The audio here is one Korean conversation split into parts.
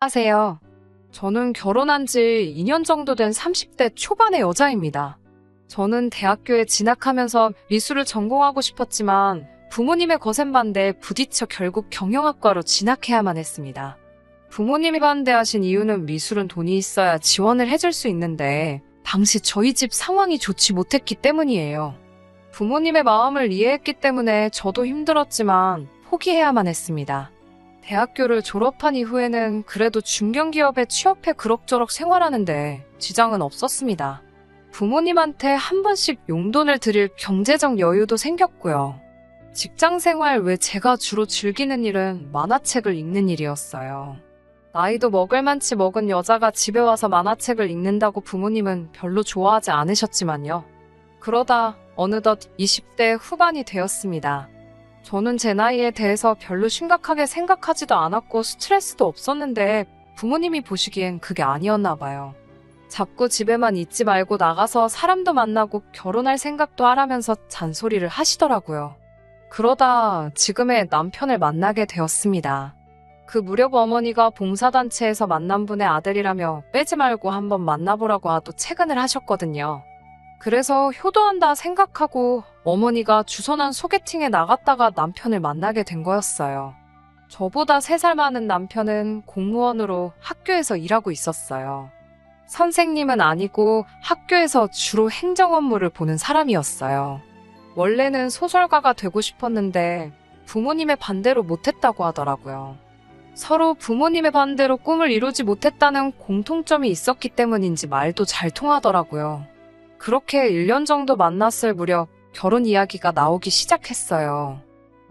안녕하세요. 저는 결혼한 지 2년 정도 된 30대 초반의 여자입니다. 저는 대학교에 진학하면서 미술을 전공하고 싶었지만 부모님의 거센 반대에 부딪혀 결국 경영학과로 진학해야만 했습니다. 부모님이 반대하신 이유는 미술은 돈이 있어야 지원을 해줄 수 있는데 당시 저희 집 상황이 좋지 못했기 때문이에요. 부모님의 마음을 이해했기 때문에 저도 힘들었지만 포기해야만 했습니다. 대학교를 졸업한 이후에는 그래도 중견기업에 취업해 그럭저럭 생활하는데 지장은 없었습니다. 부모님한테 한 번씩 용돈을 드릴 경제적 여유도 생겼고요. 직장 생활 외 제가 주로 즐기는 일은 만화책을 읽는 일이었어요. 나이도 먹을 만치 먹은 여자가 집에 와서 만화책을 읽는다고 부모님은 별로 좋아하지 않으셨지만요. 그러다 어느덧 20대 후반이 되었습니다. 저는 제 나이에 대해서 별로 심각하게 생각하지도 않았고 스트레스도 없었는데 부모님이 보시기엔 그게 아니었나 봐요. 자꾸 집에만 있지 말고 나가서 사람도 만나고 결혼할 생각도 하라면서 잔소리를 하시더라고요. 그러다 지금의 남편을 만나게 되었습니다. 그 무렵 어머니가 봉사단체에서 만난 분의 아들이라며 빼지 말고 한번 만나보라고 하도 채근을 하셨거든요. 그래서 효도한다 생각하고 어머니가 주선한 소개팅에 나갔다가 남편을 만나게 된 거였어요. 저보다 3살 많은 남편은 공무원으로 학교에서 일하고 있었어요. 선생님은 아니고 학교에서 주로 행정 업무를 보는 사람이었어요. 원래는 소설가가 되고 싶었는데 부모님의 반대로 못했다고 하더라고요. 서로 부모님의 반대로 꿈을 이루지 못했다는 공통점이 있었기 때문인지 말도 잘 통하더라고요. 그렇게 1년 정도 만났을 무렵 결혼 이야기가 나오기 시작했어요.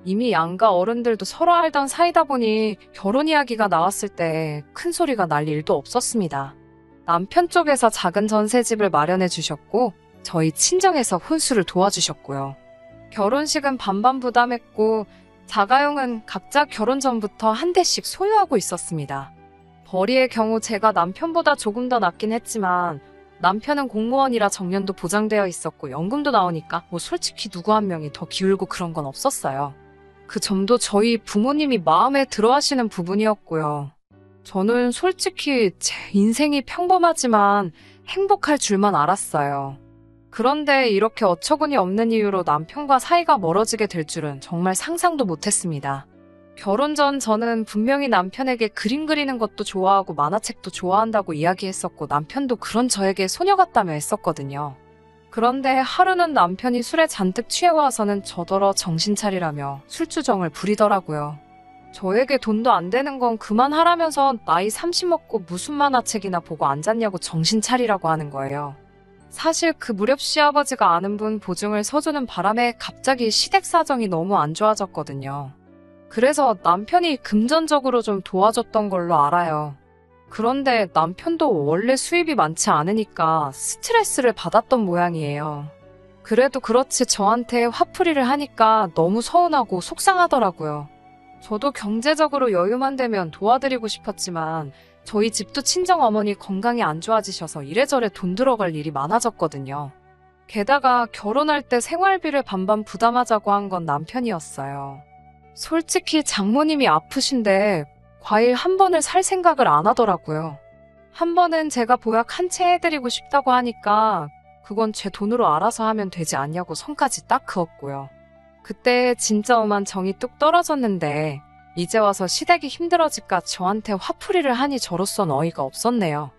이미 양가 어른들도 서로 알던 사이다 보니 결혼 이야기가 나왔을 때 큰 소리가 날 일도 없었습니다. 남편 쪽에서 작은 전셋집을 마련해 주셨고 저희 친정에서 혼수를 도와주셨고요. 결혼식은 반반 부담했고 자가용은 각자 결혼 전부터 한 대씩 소유하고 있었습니다. 벌이의 경우 제가 남편보다 조금 더 낫긴 했지만 남편은 공무원이라 정년도 보장되어 있었고 연금도 나오니까 솔직히 누구 한 명이 더 기울고 그런 건 없었어요. 그 점도 저희 부모님이 마음에 들어 하시는 부분이었고요. 저는 솔직히 제 인생이 평범하지만 행복할 줄만 알았어요. 그런데 이렇게 어처구니 없는 이유로 남편과 사이가 멀어지게 될 줄은 정말 상상도 못했습니다. 결혼 전 저는 분명히 남편에게 그림 그리는 것도 좋아하고 만화책도 좋아한다고 이야기했었고 남편도 그런 저에게 소녀 같다며 했었거든요. 그런데 하루는 남편이 술에 잔뜩 취해와서는 저더러 정신 차리라며 술주정을 부리더라고요. 저에게 돈도 안 되는 건 그만하라면서 나이 30 먹고 무슨 만화책이나 보고 앉았냐고 정신 차리라고 하는 거예요. 사실 그 무렵 시아버지가 아는 분 보증을 서주는 바람에 갑자기 시댁 사정이 너무 안 좋아졌거든요. 그래서 남편이 금전적으로 좀 도와줬던 걸로 알아요. 그런데 남편도 원래 수입이 많지 않으니까 스트레스를 받았던 모양이에요. 그래도 그렇지 저한테 화풀이를 하니까 너무 서운하고 속상하더라고요. 저도 경제적으로 여유만 되면 도와드리고 싶었지만 저희 집도 친정어머니 건강이 안 좋아지셔서 이래저래 돈 들어갈 일이 많아졌거든요. 게다가 결혼할 때 생활비를 반반 부담하자고 한 건 남편이었어요. 솔직히 장모님이 아프신데 과일 한 번을 살 생각을 안 하더라고요. 한 번은 제가 보약 한 채 해드리고 싶다고 하니까 그건 제 돈으로 알아서 하면 되지 않냐고 선까지 딱 그었고요. 그때 진짜 엄한 정이 뚝 떨어졌는데 이제 와서 시댁이 힘들어질까 저한테 화풀이를 하니 저로선 어이가 없었네요.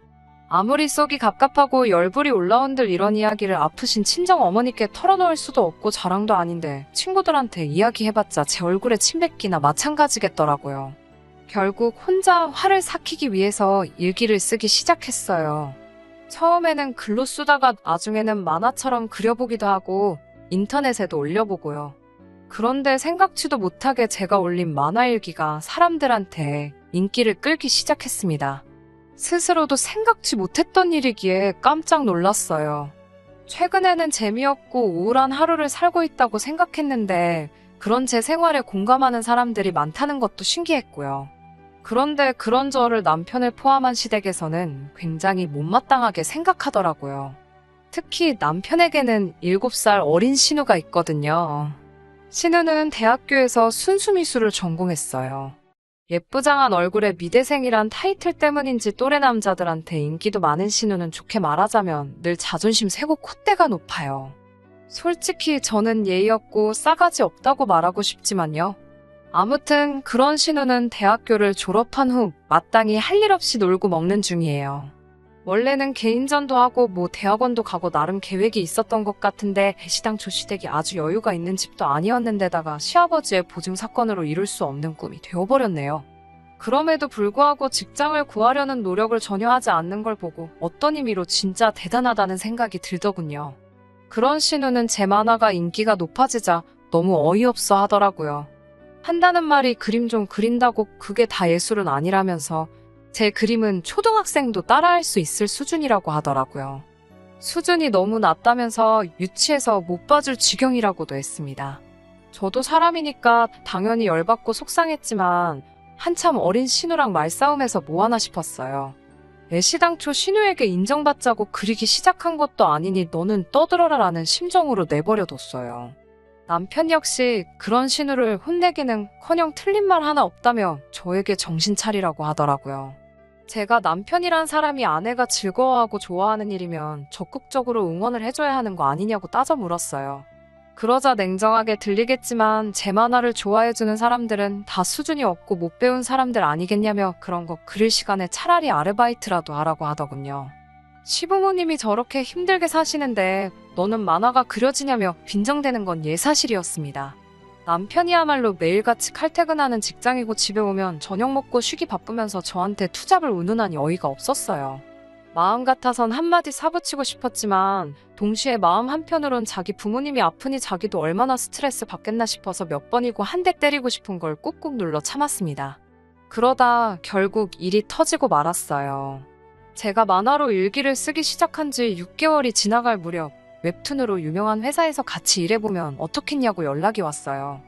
아무리 속이 갑갑하고 열불이 올라온들 이런 이야기를 아프신 친정 어머니께 털어놓을 수도 없고 자랑도 아닌데 친구들한테 이야기해봤자 제 얼굴에 침 뱉기나 마찬가지겠더라고요. 결국 혼자 화를 삭히기 위해서 일기를 쓰기 시작했어요. 처음에는 글로 쓰다가 나중에는 만화처럼 그려보기도 하고 인터넷에도 올려보고요. 그런데 생각지도 못하게 제가 올린 만화일기가 사람들한테 인기를 끌기 시작했습니다. 스스로도 생각지 못했던 일이기에 깜짝 놀랐어요. 최근에는 재미없고 우울한 하루를 살고 있다고 생각했는데 그런 제 생활에 공감하는 사람들이 많다는 것도 신기했고요. 그런데 그런 저를 남편을 포함한 시댁에서는 굉장히 못마땅하게 생각하더라고요. 특히 남편에게는 7살 어린 신우가 있거든요. 신우는 대학교에서 순수미술을 전공했어요. 예쁘장한 얼굴에 미대생이란 타이틀 때문인지 또래 남자들한테 인기도 많은 신우는 좋게 말하자면 늘 자존심 세고 콧대가 높아요. 솔직히 저는 예의 없고 싸가지 없다고 말하고 싶지만요. 아무튼 그런 신우는 대학교를 졸업한 후 마땅히 할 일 없이 놀고 먹는 중이에요. 원래는 개인전도 하고 대학원도 가고 나름 계획이 있었던 것 같은데 애시당초 시댁이 아주 여유가 있는 집도 아니었는데다가 시아버지의 보증 사건으로 이룰 수 없는 꿈이 되어버렸네요. 그럼에도 불구하고 직장을 구하려는 노력을 전혀 하지 않는 걸 보고 어떤 의미로 진짜 대단하다는 생각이 들더군요. 그런 신우는 제 만화가 인기가 높아지자 너무 어이없어 하더라고요. 한다는 말이 그림 좀 그린다고 그게 다 예술은 아니라면서 제 그림은 초등학생도 따라할 수 있을 수준이라고 하더라고요. 수준이 너무 낮다면서 유치해서 못 봐줄 지경이라고도 했습니다. 저도 사람이니까 당연히 열받고 속상했지만 한참 어린 신우랑 말싸움해서 뭐하나 싶었어요. 애시당초 신우에게 인정받자고 그리기 시작한 것도 아니니 너는 떠들어라 라는 심정으로 내버려뒀어요. 남편 역시 그런 신우를 혼내기는커녕 틀린 말 하나 없다며 저에게 정신 차리라고 하더라고요. 제가 남편이란 사람이 아내가 즐거워하고 좋아하는 일이면 적극적으로 응원을 해줘야 하는 거 아니냐고 따져 물었어요. 그러자 냉정하게 들리겠지만 제 만화를 좋아해주는 사람들은 다 수준이 없고 못 배운 사람들 아니겠냐며 그런 거 그릴 시간에 차라리 아르바이트라도 하라고 하더군요. 시부모님이 저렇게 힘들게 사시는데 너는 만화가 그려지냐며 빈정대는 건 예사실이었습니다. 남편이야말로 매일같이 칼퇴근하는 직장이고 집에 오면 저녁 먹고 쉬기 바쁘면서 저한테 투잡을 운운하니 어이가 없었어요. 마음 같아선 한마디 사붙이고 싶었지만 동시에 마음 한편으론 자기 부모님이 아프니 자기도 얼마나 스트레스 받겠나 싶어서 몇 번이고 한 대 때리고 싶은 걸 꾹꾹 눌러 참았습니다. 그러다 결국 일이 터지고 말았어요. 제가 만화로 일기를 쓰기 시작한 지 6개월이 지나갈 무렵 웹툰으로 유명한 회사에서 같이 일해보면 어떻겠냐고 연락이 왔어요.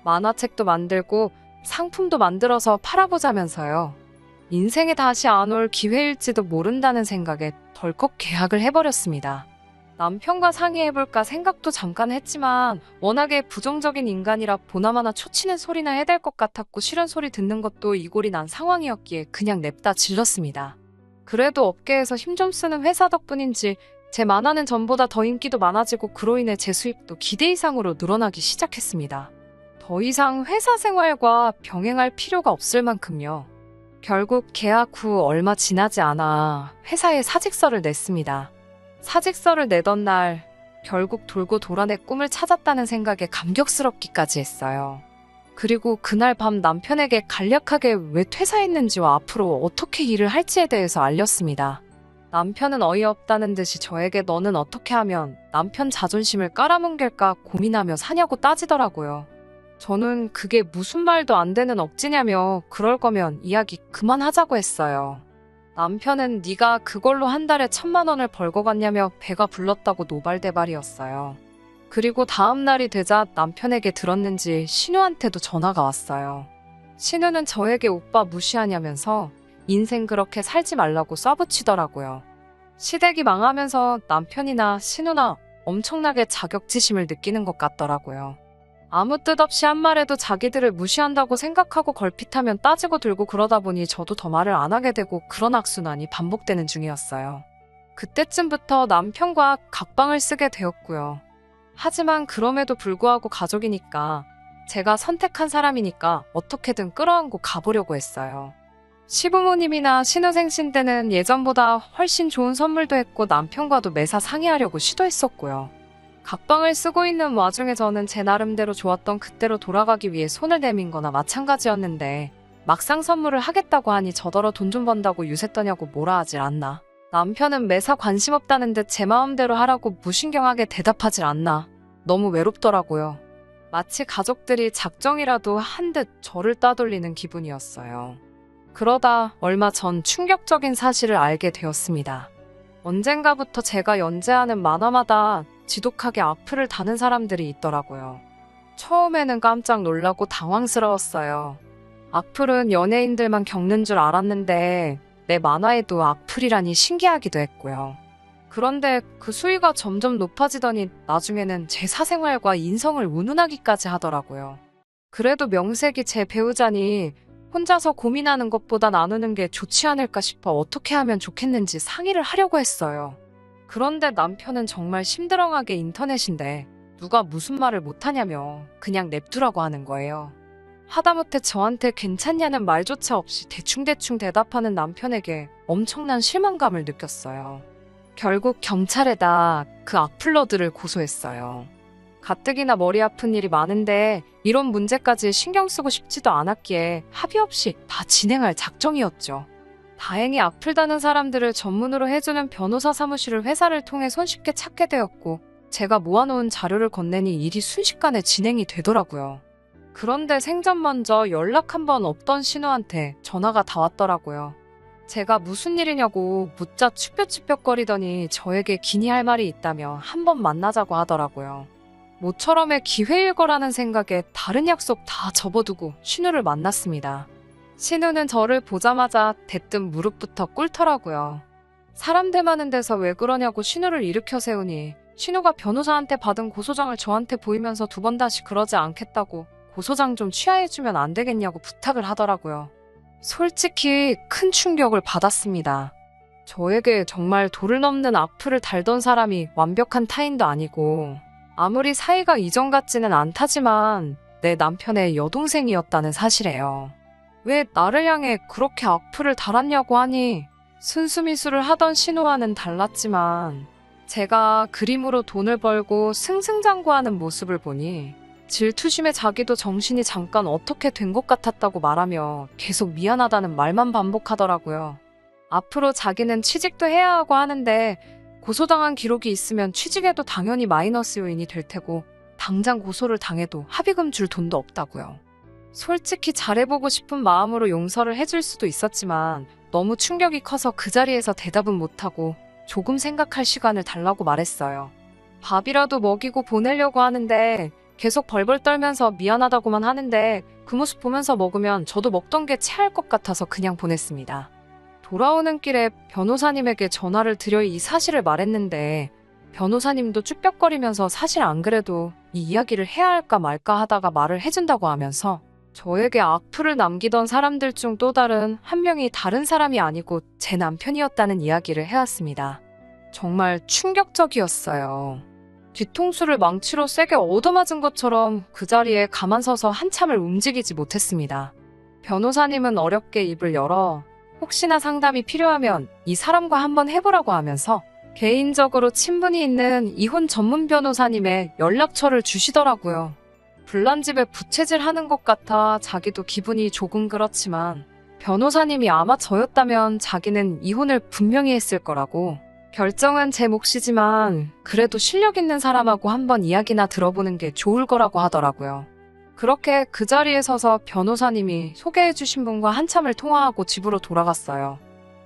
만화책도 만들고 상품도 만들어서 팔아보자면서요. 인생에 다시 안 올 기회일지도 모른다는 생각에 덜컥 계약을 해버렸습니다. 남편과 상의해볼까 생각도 잠깐 했지만 워낙에 부정적인 인간이라 보나마나 초치는 소리나 해댈 것 같았고 싫은 소리 듣는 것도 이골이 난 상황이었기에 그냥 냅다 질렀습니다. 그래도 업계에서 힘 좀 쓰는 회사 덕분인지 제 만화는 전보다 더 인기도 많아지고 그로 인해 제 수입도 기대 이상으로 늘어나기 시작했습니다. 더 이상 회사 생활과 병행할 필요가 없을 만큼요. 결국 계약 후 얼마 지나지 않아 회사에 사직서를 냈습니다. 사직서를 내던 날 결국 돌고 돌아 내 꿈을 찾았다는 생각에 감격스럽기까지 했어요. 그리고 그날 밤 남편에게 간략하게 왜 퇴사했는지와 앞으로 어떻게 일을 할지에 대해서 알렸습니다. 남편은 어이없다는 듯이 저에게 너는 어떻게 하면 남편 자존심을 깔아뭉갤까 고민하며 사냐고 따지더라고요. 저는 그게 무슨 말도 안 되는 억지냐며 그럴 거면 이야기 그만하자고 했어요. 남편은 네가 그걸로 한 달에 1,000만 원을 벌고 갔냐며 배가 불렀다고 노발대발이었어요. 그리고 다음 날이 되자 남편에게 들었는지 신우한테도 전화가 왔어요. 신우는 저에게 오빠 무시하냐면서 인생 그렇게 살지 말라고 쏴붙이더라고요. 시댁이 망하면서 남편이나 신우나 엄청나게 자격지심을 느끼는 것 같더라고요. 아무 뜻 없이 한 말에도 자기들을 무시한다고 생각하고 걸핏하면 따지고 들고 그러다 보니 저도 더 말을 안 하게 되고 그런 악순환이 반복되는 중이었어요. 그때쯤부터 남편과 각방을 쓰게 되었고요. 하지만 그럼에도 불구하고 가족이니까 제가 선택한 사람이니까 어떻게든 끌어안고 가보려고 했어요. 시부모님이나 신우생신 때는 예전보다 훨씬 좋은 선물도 했고 남편과도 매사 상의하려고 시도했었고요. 각방을 쓰고 있는 와중에 저는 제 나름대로 좋았던 그때로 돌아가기 위해 손을 내민 거나 마찬가지였는데 막상 선물을 하겠다고 하니 저더러 돈 좀 번다고 유세 떠냐고 뭐라 하질 않나. 남편은 매사 관심 없다는 듯 제 마음대로 하라고 무신경하게 대답하질 않나. 너무 외롭더라고요. 마치 가족들이 작정이라도 한 듯 저를 따돌리는 기분이었어요. 그러다 얼마 전 충격적인 사실을 알게 되었습니다. 언젠가부터 제가 연재하는 만화마다 지독하게 악플을 다는 사람들이 있더라고요. 처음에는 깜짝 놀라고 당황스러웠어요. 악플은 연예인들만 겪는 줄 알았는데 내 만화에도 악플이라니 신기하기도 했고요. 그런데 그 수위가 점점 높아지더니 나중에는 제 사생활과 인성을 운운하기까지 하더라고요. 그래도 명색이 제 배우자니 혼자서 고민하는 것보다 나누는 게 좋지 않을까 싶어 어떻게 하면 좋겠는지 상의를 하려고 했어요. 그런데 남편은 정말 심드렁하게 인터넷인데 누가 무슨 말을 못하냐며 그냥 냅두라고 하는 거예요. 하다못해 저한테 괜찮냐는 말조차 없이 대충대충 대답하는 남편에게 엄청난 실망감을 느꼈어요. 결국 경찰에다 그 악플러들을 고소했어요. 가뜩이나 머리 아픈 일이 많은데 이런 문제까지 신경 쓰고 싶지도 않았기에 합의 없이 다 진행할 작정이었죠. 다행히 악플 다는 사람들을 전문으로 해주는 변호사 사무실을 회사를 통해 손쉽게 찾게 되었고 제가 모아놓은 자료를 건네니 일이 순식간에 진행이 되더라고요. 그런데 생전 먼저 연락 한 번 없던 신우한테 전화가 다 왔더라고요. 제가 무슨 일이냐고 묻자 추뼛추뼛거리더니 저에게 기니 할 말이 있다며 한번 만나자고 하더라고요. 모처럼의 기회일 거라는 생각에 다른 약속 다 접어두고 신우를 만났습니다. 신우는 저를 보자마자 대뜸 무릎부터 꿇더라고요. 사람들 많은 데서 왜 그러냐고 신우를 일으켜 세우니 신우가 변호사한테 받은 고소장을 저한테 보이면서 두 번 다시 그러지 않겠다고 고소장 좀 취하해주면 안 되겠냐고 부탁을 하더라고요. 솔직히 큰 충격을 받았습니다. 저에게 정말 도를 넘는 악플을 달던 사람이 완벽한 타인도 아니고 아무리 사이가 이전 같지는 않다지만 내 남편의 여동생이었다는 사실이에요. 왜 나를 향해 그렇게 악플을 달았냐고 하니 순수미수를 하던 신우와는 달랐지만 제가 그림으로 돈을 벌고 승승장구하는 모습을 보니 질투심에 자기도 정신이 잠깐 어떻게 된 것 같았다고 말하며 계속 미안하다는 말만 반복하더라고요. 앞으로 자기는 취직도 해야 하고 하는데 고소당한 기록이 있으면 취직에도 당연히 마이너스 요인이 될 테고 당장 고소를 당해도 합의금 줄 돈도 없다고요. 솔직히 잘해보고 싶은 마음으로 용서를 해줄 수도 있었지만 너무 충격이 커서 그 자리에서 대답은 못하고 조금 생각할 시간을 달라고 말했어요. 밥이라도 먹이고 보내려고 하는데 계속 벌벌 떨면서 미안하다고만 하는데 그 모습 보면서 먹으면 저도 먹던 게 체할 것 같아서 그냥 보냈습니다. 돌아오는 길에 변호사님에게 전화를 드려 이 사실을 말했는데 변호사님도 쭈뼛거리면서 사실 안 그래도 이 이야기를 해야 할까 말까 하다가 말을 해준다고 하면서 저에게 악플을 남기던 사람들 중 또 다른 한 명이 다른 사람이 아니고 제 남편이었다는 이야기를 해왔습니다. 정말 충격적이었어요. 뒤통수를 망치로 세게 얻어맞은 것처럼 그 자리에 가만 서서 한참을 움직이지 못했습니다. 변호사님은 어렵게 입을 열어 혹시나 상담이 필요하면 이 사람과 한번 해보라고 하면서 개인적으로 친분이 있는 이혼 전문 변호사님의 연락처를 주시더라고요. 불난집에 부채질하는 것 같아 자기도 기분이 조금 그렇지만 변호사님이 아마 저였다면 자기는 이혼을 분명히 했을 거라고 결정은 제 몫이지만 그래도 실력 있는 사람하고 한번 이야기나 들어보는 게 좋을 거라고 하더라고요. 그렇게 그 자리에 서서 변호사님이 소개해주신 분과 한참을 통화하고 집으로 돌아갔어요.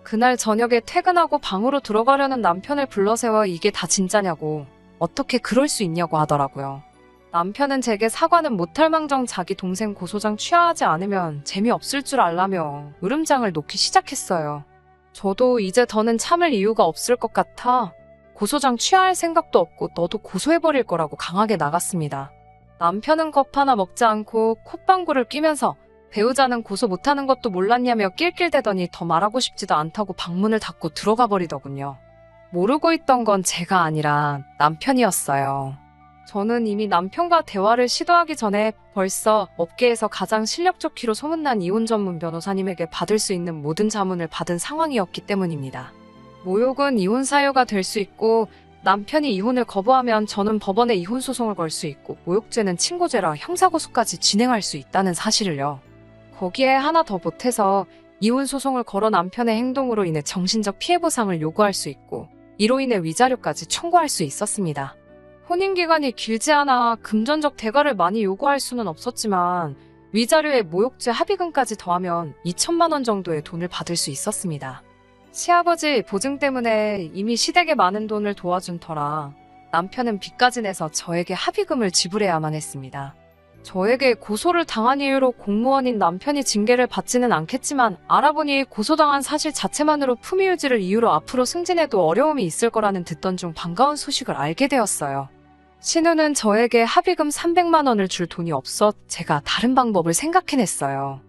그날 저녁에 퇴근하고 방으로 들어가려는 남편을 불러세워 이게 다 진짜냐고 어떻게 그럴 수 있냐고 하더라고요. 남편은 제게 사과는 못할 망정 자기 동생 고소장 취하하지 않으면 재미없을 줄 알라며 으름장을 놓기 시작했어요. 저도 이제 더는 참을 이유가 없을 것 같아 고소장 취하할 생각도 없고 너도 고소해버릴 거라고 강하게 나갔습니다. 남편은 컵 하나 먹지 않고 콧방구를 끼면서 배우자는 고소 못하는 것도 몰랐냐며 낄낄대더니 더 말하고 싶지도 않다고 방문을 닫고 들어가 버리더군요. 모르고 있던 건 제가 아니라 남편이었어요. 저는 이미 남편과 대화를 시도하기 전에 벌써 업계에서 가장 실력 좋기로 소문난 이혼 전문 변호사님에게 받을 수 있는 모든 자문을 받은 상황이었기 때문입니다. 모욕은 이혼 사유가 될 수 있고 남편이 이혼을 거부하면 저는 법원에 이혼 소송을 걸 수 있고 모욕죄는 친고죄라 형사고소까지 진행할 수 있다는 사실을요. 거기에 하나 더 보태서 이혼 소송을 걸어 남편의 행동으로 인해 정신적 피해 보상을 요구할 수 있고 이로 인해 위자료까지 청구할 수 있었습니다. 혼인기간이 길지 않아 금전적 대가를 많이 요구할 수는 없었지만 위자료에 모욕죄 합의금까지 더하면 2천만 원 정도의 돈을 받을 수 있었습니다. 시아버지 보증 때문에 이미 시댁에 많은 돈을 도와준 터라 남편은 빚까지 내서 저에게 합의금을 지불해야만 했습니다. 저에게 고소를 당한 이유로 공무원인 남편이 징계를 받지는 않겠지만 알아보니 고소당한 사실 자체만으로 품위 유지를 이유로 앞으로 승진해도 어려움이 있을 거라는 듣던 중 반가운 소식을 알게 되었어요. 신우는 저에게 합의금 300만 원을 줄 돈이 없어 제가 다른 방법을 생각해냈어요.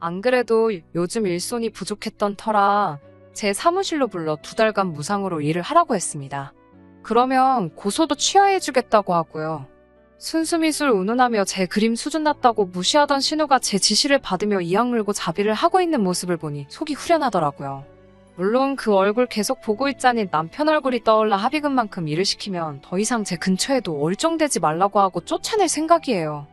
안 그래도 요즘 일손이 부족했던 터라 제 사무실로 불러 2달간 무상으로 일을 하라고 했습니다. 그러면 고소도 취하해주겠다고 하고요. 순수미술 운운하며 제 그림 수준 낮다고 무시하던 신우가 제 지시를 받으며 이악 물고 자비를 하고 있는 모습을 보니 속이 후련하더라고요. 물론 그 얼굴 계속 보고 있자니 남편 얼굴이 떠올라 합의금만큼 일을 시키면 더 이상 제 근처에도 얼쩡대지 말라고 하고 쫓아낼 생각이에요.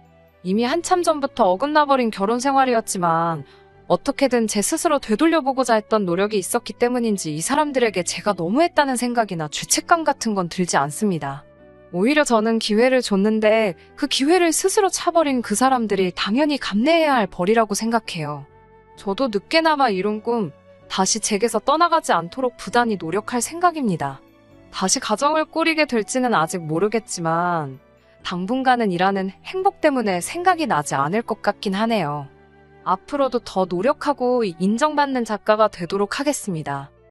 이미 한참 전부터 어긋나버린 결혼 생활이었지만 어떻게든 제 스스로 되돌려보고자 했던 노력이 있었기 때문인지 이 사람들에게 제가 너무했다는 생각이나 죄책감 같은 건 들지 않습니다. 오히려 저는 기회를 줬는데 그 기회를 스스로 차버린 그 사람들이 당연히 감내해야 할 벌이라고 생각해요. 저도 늦게나마 이룬 꿈, 다시 제게서 떠나가지 않도록 부단히 노력할 생각입니다. 다시 가정을 꾸리게 될지는 아직 모르겠지만 당분간은 일하는 행복 때문에 생각이 나지 않을 것 같긴 하네요. 앞으로도 더 노력하고 인정받는 작가가 되도록 하겠습니다.